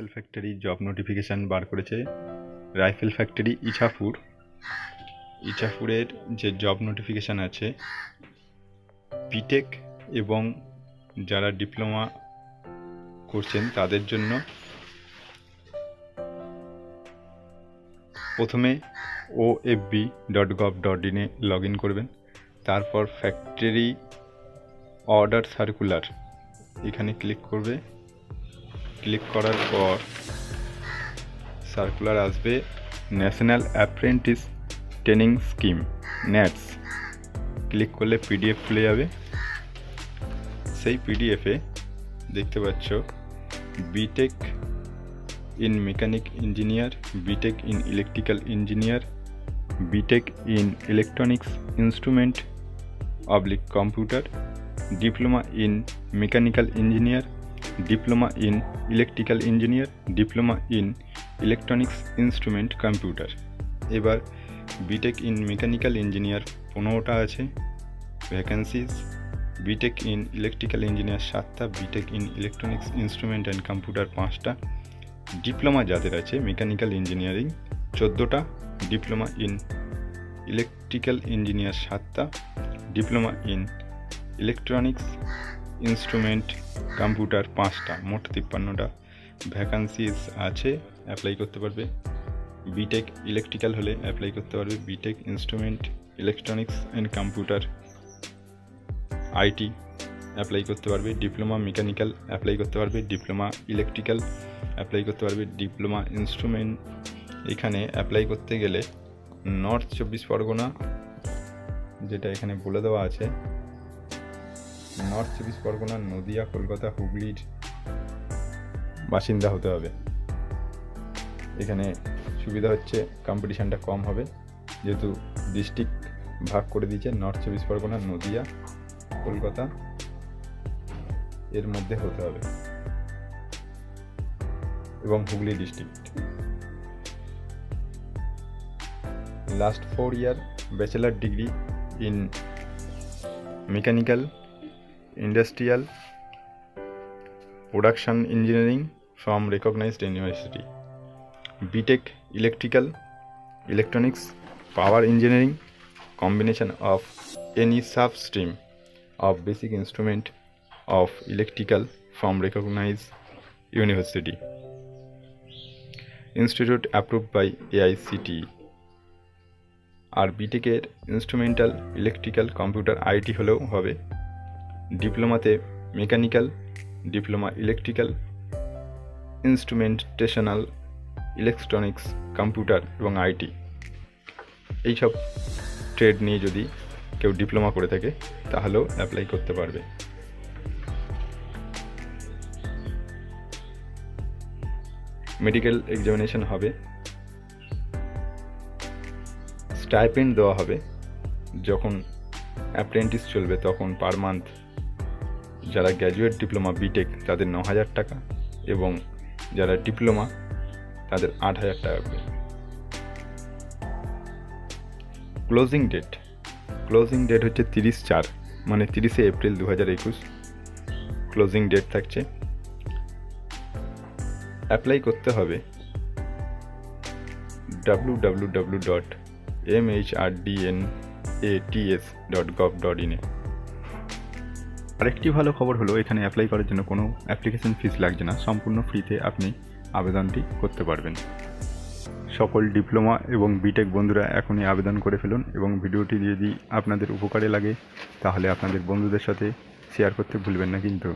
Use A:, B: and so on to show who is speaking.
A: Rifle factory job notification বার করেছে। Rifle factory ইছাপুরের যে job notification আছে, বিটেক এবং যারা ডিপ্লোমা করছেন তাদের জন্য প্রথমে ofb.gov.in লগ ইন করবেন। তারপর ফ্যাক্টরি অর্ডার সার্কুলার এখানে ক্লিক করবে। ক্লিক করার পর সার্কুলার আসবে, national apprentice training scheme NATS। Click করলে PDF খুলে যাবে। সেই PDF-এ দেখতে পাচ্ছ B Tech in mechanic engineer, B Tech in electrical engineer, B Tech in electronics instrument computer, diploma in mechanical engineer, diploma in electrical engineer, diploma in electronics instrument computer. এবার B Tech in mechanical engineer 15টা আছে vacancies, B Tech in electrical engineer 7টা, B Tech in electronics instrument and computer 5টা, diploma যাদের আছে mechanical engineering 14টা, diploma in electrical engineer 7টা, diploma in electronics instrument computer 5টা, মোট 53টা ভ্যাকান্সিজ আছে। অ্যাপ্লাই করতে পারবে। বিটেক ইলেকট্রিক্যাল হলে অ্যাপ্লাই করতে পারবে, BTech instrument electronics and computer IT apply করতে পারবে, ডিপ্লোমা মেকানিক্যাল অ্যাপ্লাই করতে পারবে, ডিপ্লোমা ইলেকট্রিক্যাল অ্যাপ্লাই করতে পারবে, ডিপ্লোমা ইনস্ট্রুমেন্ট। এখানে অ্যাপ্লাই করতে গেলে নর্থ 24 পরগনা, যেটা এখানে বলে দেওয়া আছে, নর্থ 24 পরগনা, নদিয়া, কলকাতা, হুগলির বাসিন্দা হতে হবে। এখানে সুবিধা হচ্ছে কম্পিটিশানটা কম হবে, যেহেতু ডিস্ট্রিক্ট ভাগ করে দিয়েছে, নর্থ 24 পরগনা, নদিয়া, কলকাতা এর মধ্যে হতে হবে এবং Hooghly district. Last 4 year bachelor degree in mechanical, industrial, production engineering from recognized university, BTech electrical, electronics, power engineering, combination of any substream of basic instrument of electrical from recognized university, institute approved by AICTE। আর বিটেকের instrumental, electrical, computer IT হলেও হবে। ডিপ্লোমাতে mechanical, diploma electrical, instrumentational, electronics, computer এবং IT এইসব trade নিয়ে যদি কেউ ডিপ্লোমা করে থাকে তাহলেও অ্যাপ্লাই করতে পারবে। মেডিকেল এক্সামিনেশন হবে, স্টাইপেন্ড দেওয়া হবে। যখন অ্যাপ্রেন্টিস চলবে তখন পার মান্থ যারা গ্র্যাজুয়েট ডিপ্লোমা বিটেক তাদের 9,000 টাকা এবং যারা ডিপ্লোমা তাদের 8,000 টাকা করে। ক্লোজিং ডেট হচ্ছে 30/4 মানে 30শে এপ্রিল 2021 ক্লোজিং ডেট থাকছে। অ্যাপ্লাই করতে হবে www.mhrDNATS.gov.in এ। আরেকটি ভালো খবর হলো এখানে অ্যাপ্লাই করার জন্য কোনো অ্যাপ্লিকেশন ফিস লাগছে না, সম্পূর্ণ ফ্রিতে আপনি আবেদনটি করতে পারবেন। সকল ডিপ্লোমা এবং বিটেক বন্ধুরা এখনই আবেদন করে ফেলুন এবং ভিডিওটি যদি আপনাদের উপকারে লাগে তাহলে আপনাদের বন্ধুদের সাথে শেয়ার করতে ভুলবেন না কিন্তু।